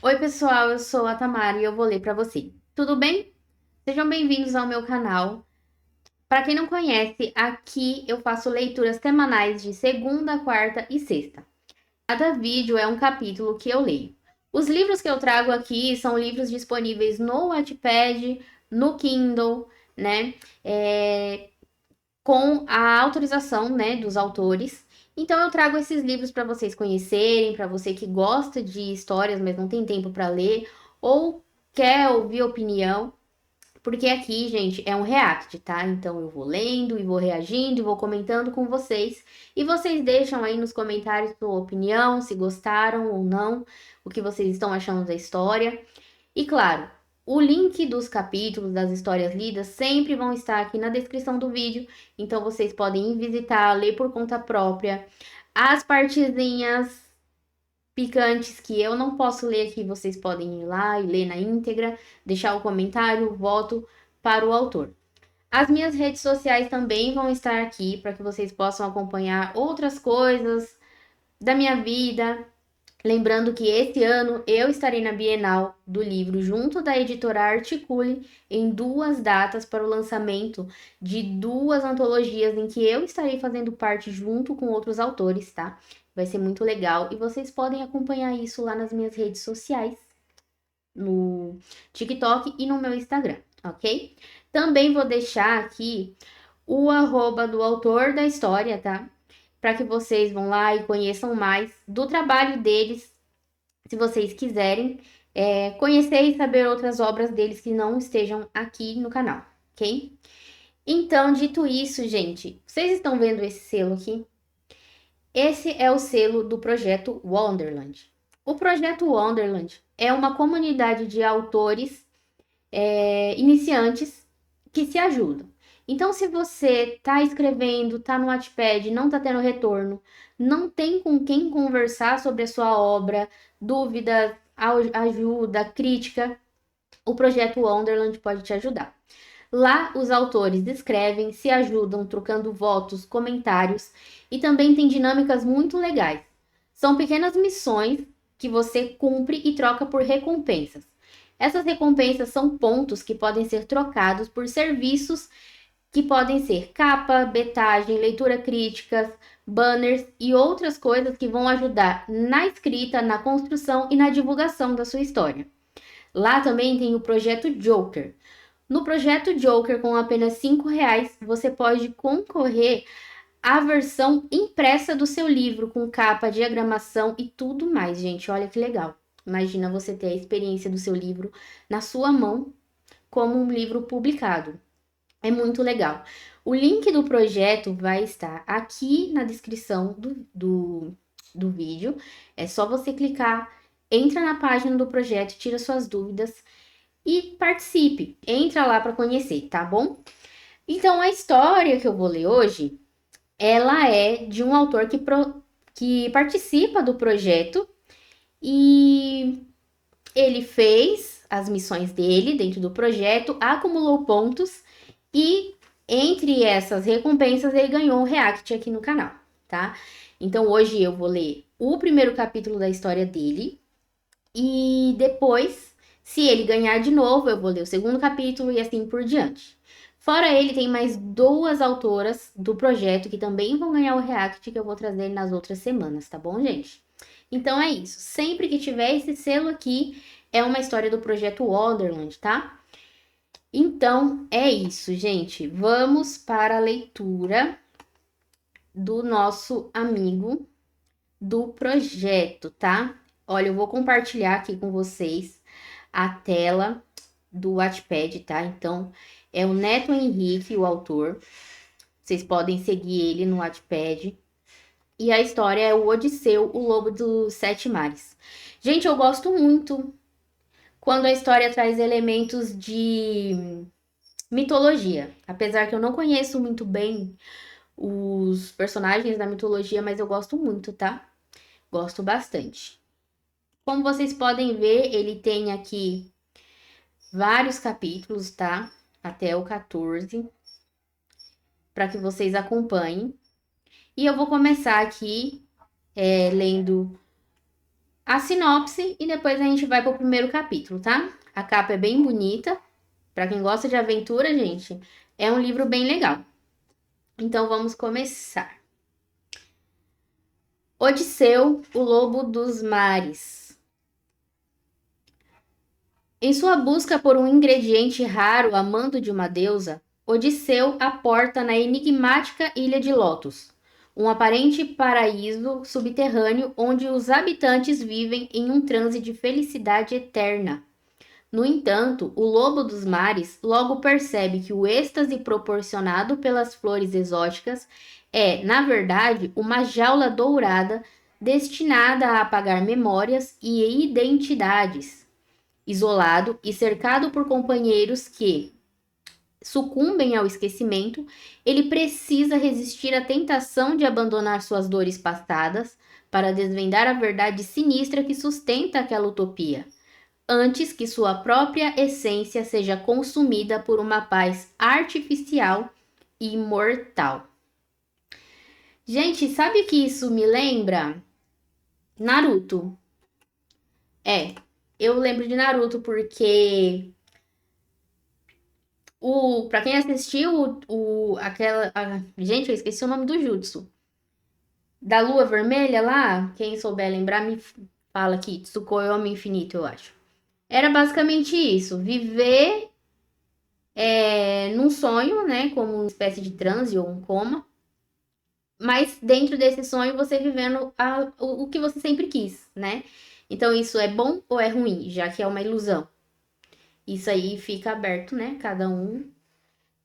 Oi, pessoal, eu sou a Tamara e eu vou ler para você. Tudo bem? Sejam bem-vindos ao meu canal. Para quem não conhece, aqui eu faço leituras semanais de segunda, quarta e sexta. Cada vídeo é um capítulo que eu leio. Os livros que eu trago aqui são livros disponíveis no Wattpad, no Kindle, né? Com a autorização, né, dos autores. Então eu trago esses livros para vocês conhecerem, para você que gosta de histórias, mas não tem tempo para ler ou quer ouvir opinião, porque aqui, gente, é um react, tá? Então eu vou lendo e vou reagindo e vou comentando com vocês. E vocês deixam aí nos comentários sua opinião, se gostaram ou não, o que vocês estão achando da história. E claro, o link dos capítulos, das histórias lidas, sempre vão estar aqui na descrição do vídeo. Então vocês podem ir visitar, ler por conta própria. As partezinhas picantes que eu não posso ler aqui, vocês podem ir lá e ler na íntegra, deixar o comentário, voto para o autor. As minhas redes sociais também vão estar aqui para que vocês possam acompanhar outras coisas da minha vida. Lembrando que esse ano eu estarei na Bienal do livro junto da editora Articule em 2 datas para o lançamento de 2 antologias em que eu estarei fazendo parte junto com outros autores, tá? Vai ser muito legal e vocês podem acompanhar isso lá nas minhas redes sociais, no TikTok e no meu Instagram, ok? Também vou deixar aqui o arroba do autor da história, tá? Para que vocês vão lá e conheçam mais do trabalho deles, se vocês quiserem conhecer e saber outras obras deles que não estejam aqui no canal, ok? Então, dito isso, gente, vocês estão vendo esse selo aqui? Esse é o selo do projeto Wonderland. O projeto Wonderland é uma comunidade de autores iniciantes que se ajudam. Então, se você está escrevendo, está no Wattpad, não está tendo retorno, não tem com quem conversar sobre a sua obra, dúvidas, ajuda, crítica, o projeto Wonderland pode te ajudar. Lá, os autores escrevem, se ajudam, trocando votos, comentários e também tem dinâmicas muito legais. São pequenas missões que você cumpre e troca por recompensas. Essas recompensas são pontos que podem ser trocados por serviços que podem ser capa, betagem, leitura críticas, banners e outras coisas que vão ajudar na escrita, na construção e na divulgação da sua história. Lá também tem o projeto Joker. No projeto Joker, com apenas R$ 5, você pode concorrer à versão impressa do seu livro, com capa, diagramação e tudo mais, gente. Olha que legal. Imagina você ter a experiência do seu livro na sua mão como um livro publicado. É muito legal. O link do projeto vai estar aqui na descrição do vídeo. É só você clicar, entra na página do projeto, tira suas dúvidas e participe. Entra lá para conhecer, tá bom? Então, a história que eu vou ler hoje, ela é de um autor que participa do projeto e ele fez as missões dele dentro do projeto, acumulou pontos e entre essas recompensas ele ganhou um react aqui no canal, tá? Então hoje eu vou ler o primeiro capítulo da história dele e depois, se ele ganhar de novo, eu vou ler o segundo capítulo e assim por diante. Fora ele, tem mais 2 autoras do projeto que também vão ganhar o react que eu vou trazer nas outras semanas, tá bom, gente? Então é isso. Sempre que tiver esse selo aqui, é uma história do projeto Wonderland, tá? Então é isso, gente. Vamos para a leitura do nosso amigo do projeto, tá? Olha, eu vou compartilhar aqui com vocês a tela do Wattpad, tá? Então, é o Neto Henrique, o autor. Vocês podem seguir ele no Wattpad. E a história é o Odisseu, o Lobo dos Sete Mares. Gente, eu gosto muito quando a história traz elementos de mitologia. Apesar que eu não conheço muito bem os personagens da mitologia, mas eu gosto muito, tá? Gosto bastante. Como vocês podem ver, ele tem aqui vários capítulos, tá? Até o 14, para que vocês acompanhem. E eu vou começar aqui lendo a sinopse e depois a gente vai para o primeiro capítulo, tá? A capa é bem bonita. Para quem gosta de aventura, gente, é um livro bem legal. Então vamos começar. Odisseu, o lobo dos mares. Em sua busca por um ingrediente raro a mando de uma deusa, Odisseu aporta na enigmática Ilha de Lotus, um aparente paraíso subterrâneo onde os habitantes vivem em um transe de felicidade eterna. No entanto, o lobo dos mares logo percebe que o êxtase proporcionado pelas flores exóticas é, na verdade, uma jaula dourada destinada a apagar memórias e identidades. Isolado e cercado por companheiros que sucumbem ao esquecimento, ele precisa resistir à tentação de abandonar suas dores passadas para desvendar a verdade sinistra que sustenta aquela utopia, antes que sua própria essência seja consumida por uma paz artificial e imortal. Gente, sabe o que isso me lembra? Naruto. Eu lembro de Naruto porque para quem assistiu gente, eu esqueci o nome do jutsu. Da Lua Vermelha lá, quem souber lembrar me fala aqui, Tsukuyomi Infinito, eu acho. Era basicamente isso, viver num sonho, né, como uma espécie de transe ou um coma, mas dentro desse sonho você vivendo o que você sempre quis, né? Então isso é bom ou é ruim, já que é uma ilusão? Isso aí fica aberto, né? Cada um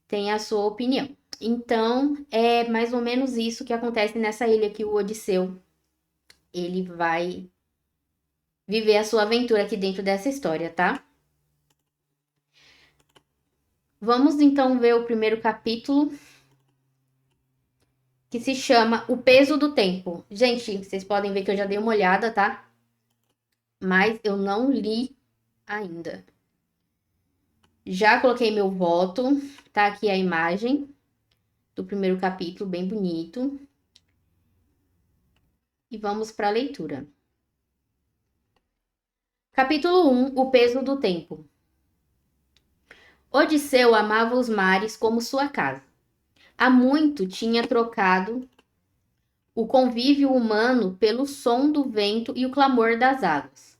tem a sua opinião. Então, é mais ou menos isso que acontece nessa ilha que o Odisseu, ele vai viver a sua aventura aqui dentro dessa história, tá? Vamos então ver o primeiro capítulo, que se chama O Peso do Tempo. Gente, vocês podem ver que eu já dei uma olhada, tá? Mas eu não li ainda. Já coloquei meu voto, tá aqui a imagem do primeiro capítulo, bem bonito. E vamos para a leitura. Capítulo 1, O Peso do Tempo. Odisseu amava os mares como sua casa. Há muito tinha trocado o convívio humano pelo som do vento e o clamor das águas.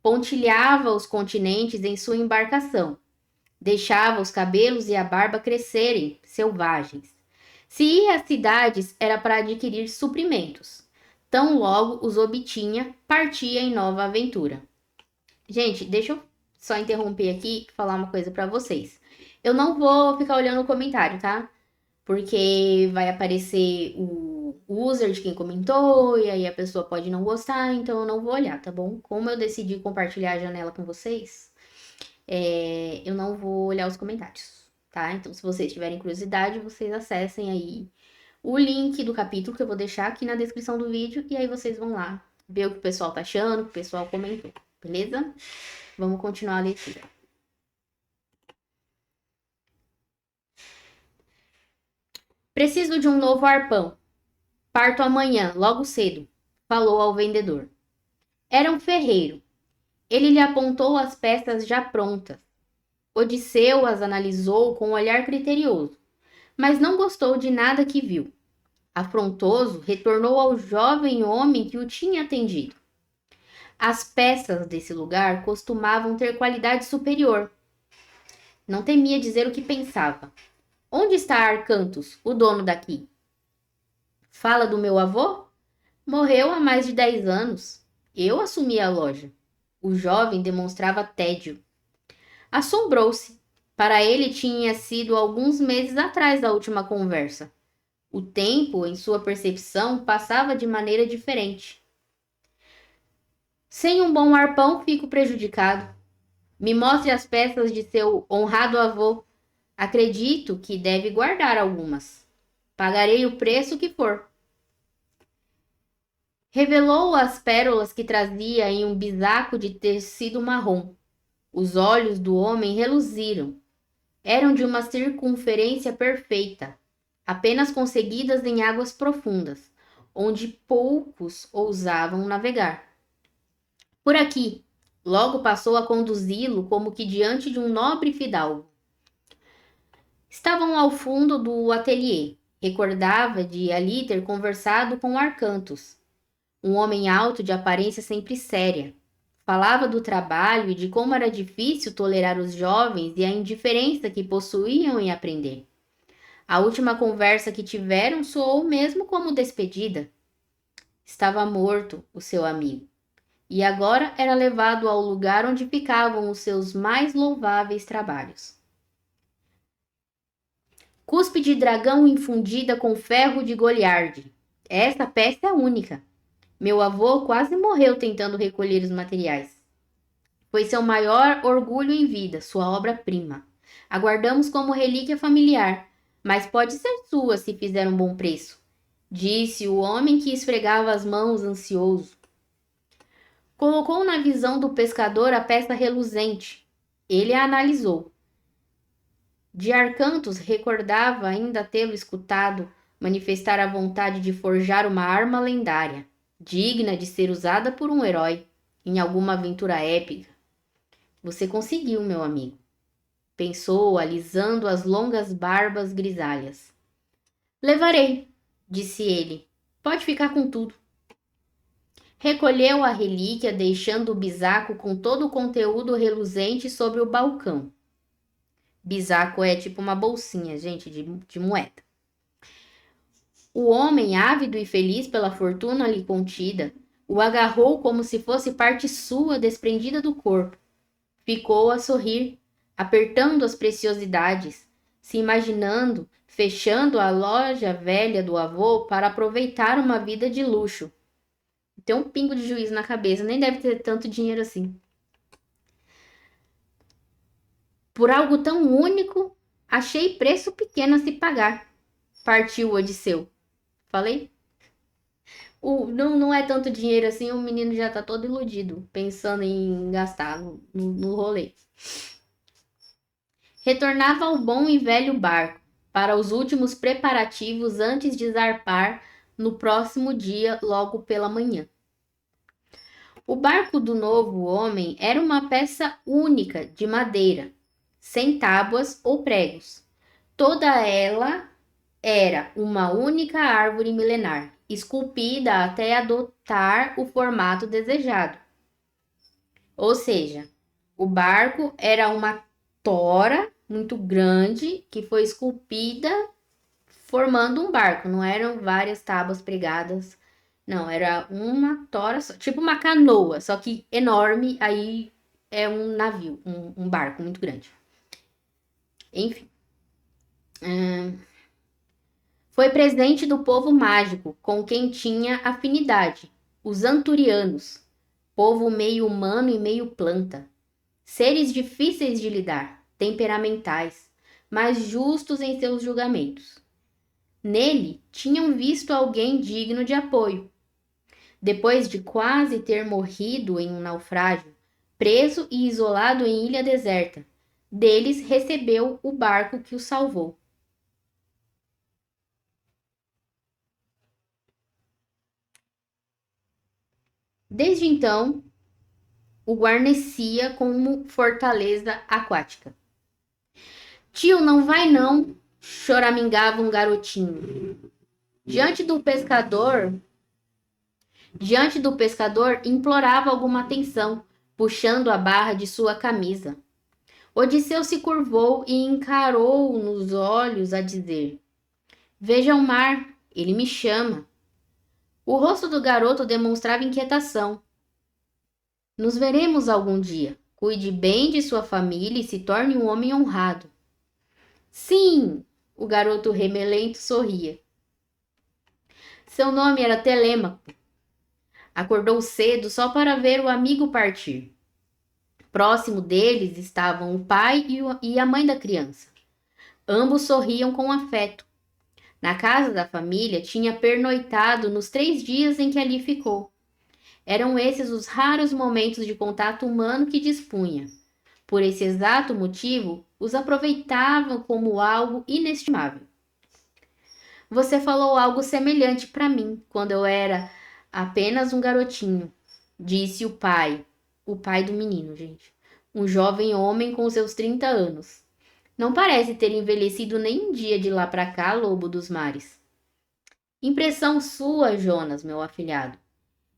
Pontilhava os continentes em sua embarcação. Deixava os cabelos e a barba crescerem, selvagens. Se ia às cidades, era para adquirir suprimentos. Tão logo os obtinha, partia em nova aventura. Gente, deixa eu só interromper aqui e falar uma coisa para vocês. Eu não vou ficar olhando o comentário, tá? Porque vai aparecer o user de quem comentou e aí a pessoa pode não gostar, então eu não vou olhar, tá bom? Como eu decidi compartilhar a janela com vocês, eu não vou olhar os comentários, tá? Então, se vocês tiverem curiosidade, vocês acessem aí o link do capítulo que eu vou deixar aqui na descrição do vídeo e aí vocês vão lá ver o que o pessoal tá achando, o que o pessoal comentou, beleza? Vamos continuar a leitura. Preciso de um novo arpão. Parto amanhã, logo cedo, falou ao vendedor. Era um ferreiro. Ele lhe apontou as peças já prontas. Odisseu as analisou com um olhar criterioso, mas não gostou de nada que viu. Afrontoso, retornou ao jovem homem que o tinha atendido. As peças desse lugar costumavam ter qualidade superior. Não temia dizer o que pensava. Onde está Arcantos, o dono daqui? Fala do meu avô? Morreu há mais de 10 anos. Eu assumi a loja. O jovem demonstrava tédio. Assombrou-se. Para ele tinha sido alguns meses atrás da última conversa. O tempo, em sua percepção, passava de maneira diferente. Sem um bom arpão, fico prejudicado. Me mostre as peças de seu honrado avô. Acredito que deve guardar algumas. Pagarei o preço que for. Revelou as pérolas que trazia em um bisaco de tecido marrom. Os olhos do homem reluziram. Eram de uma circunferência perfeita, apenas conseguidas em águas profundas, onde poucos ousavam navegar. Por aqui, logo passou a conduzi-lo como que diante de um nobre fidalgo. Estavam ao fundo do ateliê. Recordava de ali ter conversado com Arcantos, um homem alto de aparência sempre séria. Falava do trabalho e de como era difícil tolerar os jovens e a indiferença que possuíam em aprender. A última conversa que tiveram soou mesmo como despedida. Estava morto, o seu amigo, e agora era levado ao lugar onde ficavam os seus mais louváveis trabalhos. Cuspe de dragão infundida com ferro de Goliarde. Essa peça é única. Meu avô quase morreu tentando recolher os materiais. Foi seu maior orgulho em vida, sua obra-prima. Aguardamos como relíquia familiar, mas pode ser sua se fizer um bom preço, disse o homem que esfregava as mãos ansioso. Colocou na visão do pescador a peça reluzente. Ele a analisou. De Arcantos recordava ainda tê-lo escutado manifestar a vontade de forjar uma arma lendária, digna de ser usada por um herói em alguma aventura épica. Você conseguiu, meu amigo, pensou, alisando as longas barbas grisalhas. Levarei, disse ele. Pode ficar com tudo. Recolheu a relíquia, deixando o bisaco com todo o conteúdo reluzente sobre o balcão. Bisaco é tipo uma bolsinha, gente, de moeda. O homem, ávido e feliz pela fortuna ali contida, o agarrou como se fosse parte sua desprendida do corpo. Ficou a sorrir, apertando as preciosidades, se imaginando fechando a loja velha do avô para aproveitar uma vida de luxo. Tem um pingo de juízo na cabeça, nem deve ter tanto dinheiro assim. Por algo tão único, achei preço pequeno a se pagar. Partiu Odisseu. Falei? Não é tanto dinheiro assim, o menino já tá todo iludido, pensando em gastar no rolê. Retornava ao bom e velho barco, para os últimos preparativos antes de zarpar no próximo dia, logo pela manhã. O barco do novo homem era uma peça única de madeira, sem tábuas ou pregos. Toda ela era uma única árvore milenar, esculpida até adotar o formato desejado. Ou seja, o barco era uma tora muito grande que foi esculpida formando um barco, não eram várias tábuas pregadas, não, era uma tora só, tipo uma canoa, só que enorme, aí é um navio, um barco muito grande. Enfim. Foi presente do povo mágico, com quem tinha afinidade, os Anturianos, povo meio humano e meio planta. Seres difíceis de lidar, temperamentais, mas justos em seus julgamentos. Nele, tinham visto alguém digno de apoio. Depois de quase ter morrido em um naufrágio, preso e isolado em ilha deserta, deles recebeu o barco que o salvou. Desde então, o guarnecia como fortaleza aquática. Tio, não vai não, choramingava um garotinho. Diante do pescador, implorava alguma atenção, puxando a barra de sua camisa. Odisseu se curvou e encarou nos olhos a dizer: Veja o mar, ele me chama. O rosto do garoto demonstrava inquietação. Nos veremos algum dia. Cuide bem de sua família e se torne um homem honrado. Sim, o garoto remelento sorria. Seu nome era Telêmaco. Acordou cedo só para ver o amigo partir. Próximo deles estavam o pai e a mãe da criança. Ambos sorriam com afeto. Na casa da família tinha pernoitado nos 3 dias em que ali ficou. Eram esses os raros momentos de contato humano que dispunha. Por esse exato motivo, os aproveitavam como algo inestimável. Você falou algo semelhante para mim quando eu era apenas um garotinho, disse o pai, o pai do menino, gente. Um jovem homem com seus 30 anos. Não parece ter envelhecido nem um dia de lá pra cá, lobo dos mares. Impressão sua, Jonas, meu afilhado.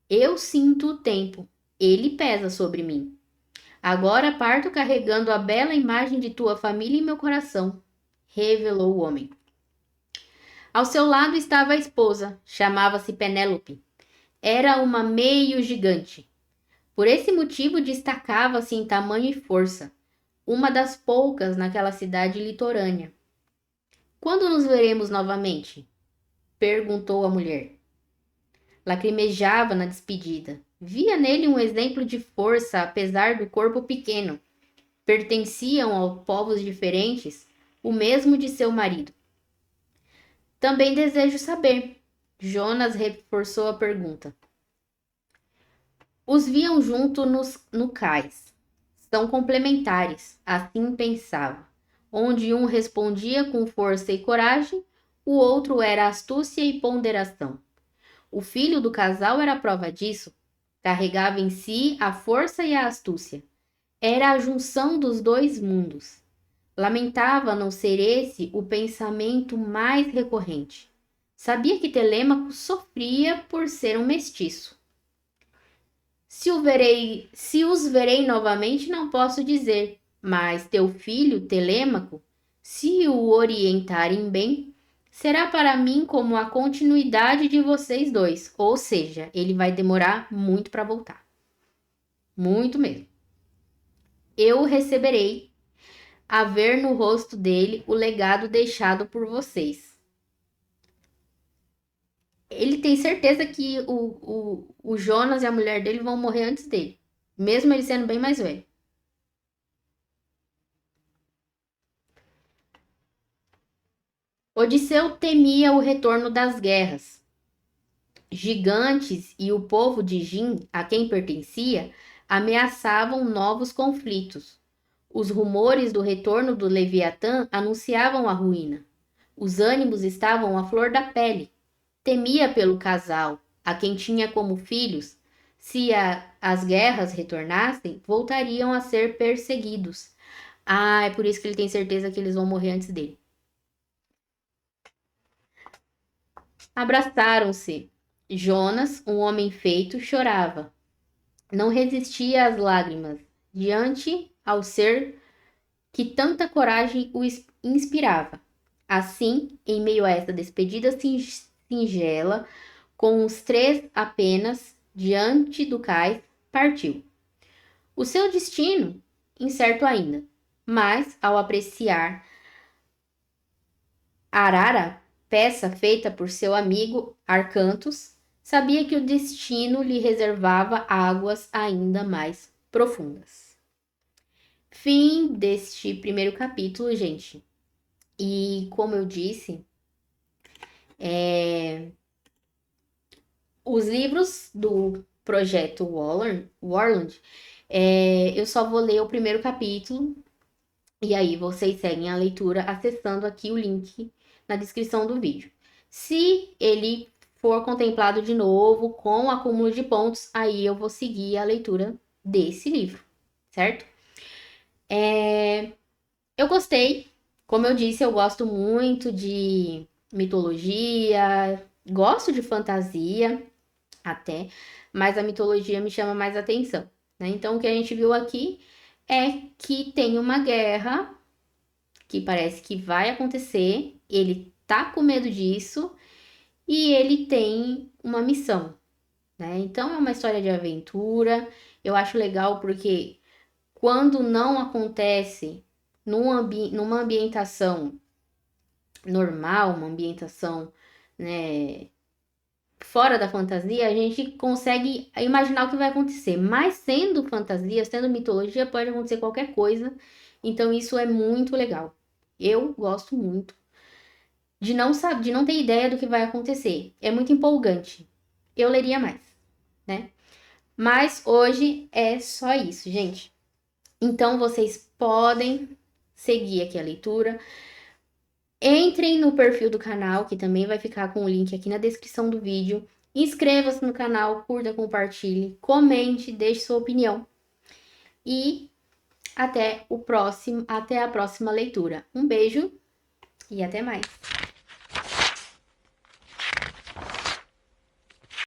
Eu sinto o tempo. Ele pesa sobre mim. Agora parto carregando a bela imagem de tua família em meu coração, revelou o homem. Ao seu lado estava a esposa, chamava-se Penélope. Era uma meio gigante. Por esse motivo destacava-se em tamanho e força, uma das poucas naquela cidade litorânea. Quando nos veremos novamente? Perguntou a mulher. Lacrimejava na despedida. Via nele um exemplo de força, apesar do corpo pequeno. Pertenciam a povos diferentes, o mesmo de seu marido. Também desejo saber. Jonas reforçou a pergunta. Os viam junto no cais. São complementares, assim pensava. Onde um respondia com força e coragem, o outro era astúcia e ponderação. O filho do casal era a prova disso. Carregava em si a força e a astúcia. Era a junção dos dois mundos. Lamentava não ser esse o pensamento mais recorrente. Sabia que Telêmaco sofria por ser um mestiço. Se os verei novamente, não posso dizer, mas teu filho, Telêmaco, se o orientarem bem, será para mim como a continuidade de vocês dois, ou seja, ele vai demorar muito para voltar. Muito mesmo. Eu receberei a ver no rosto dele o legado deixado por vocês. Ele tem certeza que o Jonas e a mulher dele vão morrer antes dele, mesmo ele sendo bem mais velho. Odisseu temia o retorno das guerras. Gigantes e o povo de Jin, a quem pertencia, ameaçavam novos conflitos. Os rumores do retorno do Leviatã anunciavam a ruína. Os ânimos estavam à flor da pele. Temia pelo casal, a quem tinha como filhos. Se as guerras retornassem, voltariam a ser perseguidos. Ah, é por isso que ele tem certeza que eles vão morrer antes dele. Abraçaram-se. Jonas, um homem feito, chorava. Não resistia às lágrimas, diante ao ser que tanta coragem o inspirava. Assim, em meio a essa despedida singela, com os três apenas diante do cais, partiu. O seu destino, incerto ainda, mas ao apreciar Arara, peça feita por seu amigo Arcantos, sabia que o destino lhe reservava águas ainda mais profundas. Fim deste primeiro capítulo, gente. E como eu disse, os livros do projeto Warland, eu só vou ler o primeiro capítulo e aí vocês seguem a leitura acessando aqui o link na descrição do vídeo. Se ele for contemplado de novo com acúmulo de pontos, aí eu vou seguir a leitura desse livro, certo? Eu gostei, como eu disse, eu gosto muito de mitologia, gosto de fantasia até, mas a mitologia me chama mais atenção, né? Então, o que a gente viu aqui é que tem uma guerra que parece que vai acontecer, ele tá com medo disso e ele tem uma missão, né? Então, é uma história de aventura, eu acho legal porque quando não acontece numa ambientação normal, uma ambientação, né, fora da fantasia, a gente consegue imaginar o que vai acontecer. Mas sendo fantasia, sendo mitologia, pode acontecer qualquer coisa. Então isso é muito legal. Eu gosto muito de não ter ideia do que vai acontecer. É muito empolgante. Eu leria mais, né? Mas hoje é só isso, gente. Então vocês podem seguir aqui a leitura. Entrem no perfil do canal, que também vai ficar com o link aqui na descrição do vídeo. Inscreva-se no canal, curta, compartilhe, comente, deixe sua opinião. e até a próxima leitura. Um beijo e até mais.